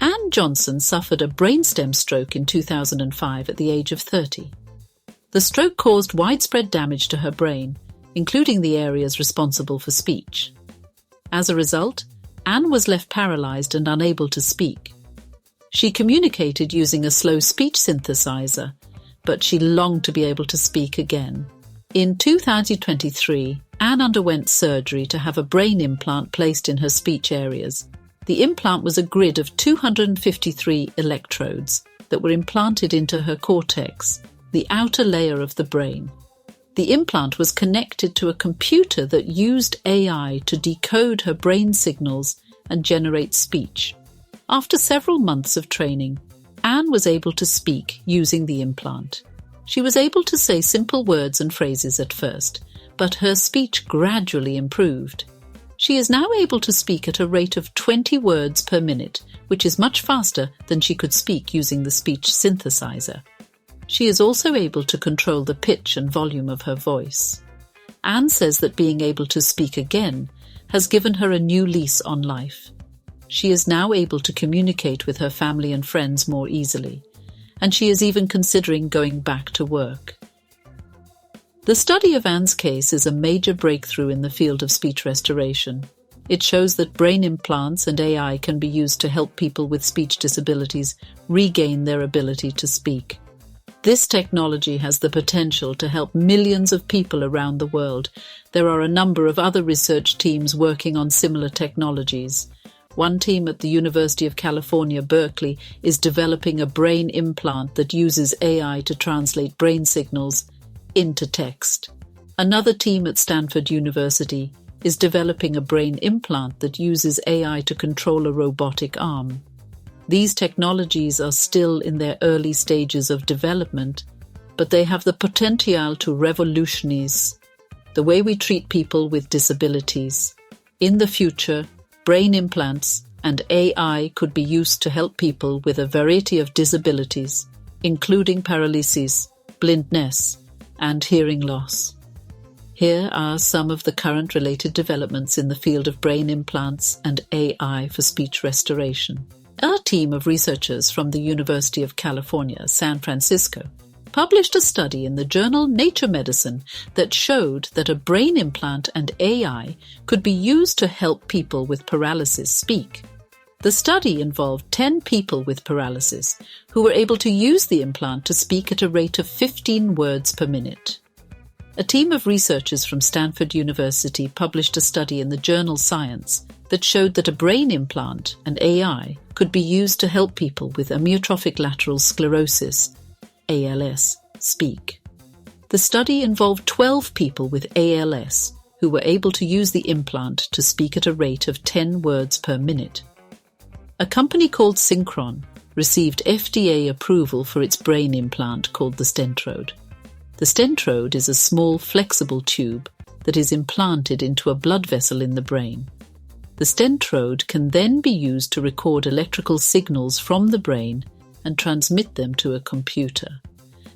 Anne Johnson suffered a brainstem stroke in 2005 at the age of 30. The stroke caused widespread damage to her brain, including the areas responsible for speech. As a result, Anne was left paralyzed and unable to speak. She communicated using a slow speech synthesizer, but she longed to be able to speak again. In 2023, Anne underwent surgery to have a brain implant placed in her speech areas. The implant was a grid of 253 electrodes that were implanted into her cortex, the outer layer of the brain. The implant was connected to a computer that used AI to decode her brain signals and generate speech. After several months of training, Anne was able to speak using the implant. She was able to say simple words and phrases at first, but her speech gradually improved. She is now able to speak at a rate of 20 words per minute, which is much faster than she could speak using the speech synthesizer. She is also able to control the pitch and volume of her voice. Anne says that being able to speak again has given her a new lease on life. She is now able to communicate with her family and friends more easily, and she is even considering going back to work. The study of Anne's case is a major breakthrough in the field of speech restoration. It shows that brain implants and AI can be used to help people with speech disabilities regain their ability to speak. This technology has the potential to help millions of people around the world. There are a number of other research teams working on similar technologies. One team at the University of California, Berkeley, is developing a brain implant that uses AI to translate brain signals into text. Another team at Stanford University is developing a brain implant that uses AI to control a robotic arm. These technologies are still in their early stages of development, but they have the potential to revolutionize the way we treat people with disabilities. In the future, brain implants and AI could be used to help people with a variety of disabilities, including paralysis, blindness, and hearing loss. Here are some of the current related developments in the field of brain implants and AI for speech restoration. A team of researchers from the University of California, San Francisco, published a study in the journal Nature Medicine that showed that a brain implant and AI could be used to help people with paralysis speak. The study involved 10 people with paralysis who were able to use the implant to speak at a rate of 15 words per minute. A team of researchers from Stanford University published a study in the journal Science that showed that a brain implant and AI could be used to help people with amyotrophic lateral sclerosis, ALS, speak. The study involved 12 people with ALS who were able to use the implant to speak at a rate of 10 words per minute. A company called Synchron received FDA approval for its brain implant called the Stentrode. The Stentrode is a small, flexible tube that is implanted into a blood vessel in the brain. The Stentrode can then be used to record electrical signals from the brain and transmit them to a computer.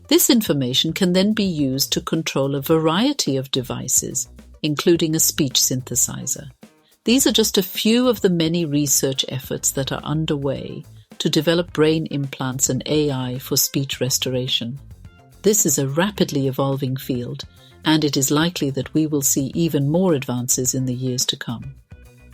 This information can then be used to control a variety of devices, including a speech synthesizer. These are just a few of the many research efforts that are underway to develop brain implants and AI for speech restoration. This is a rapidly evolving field, and it is likely that we will see even more advances in the years to come.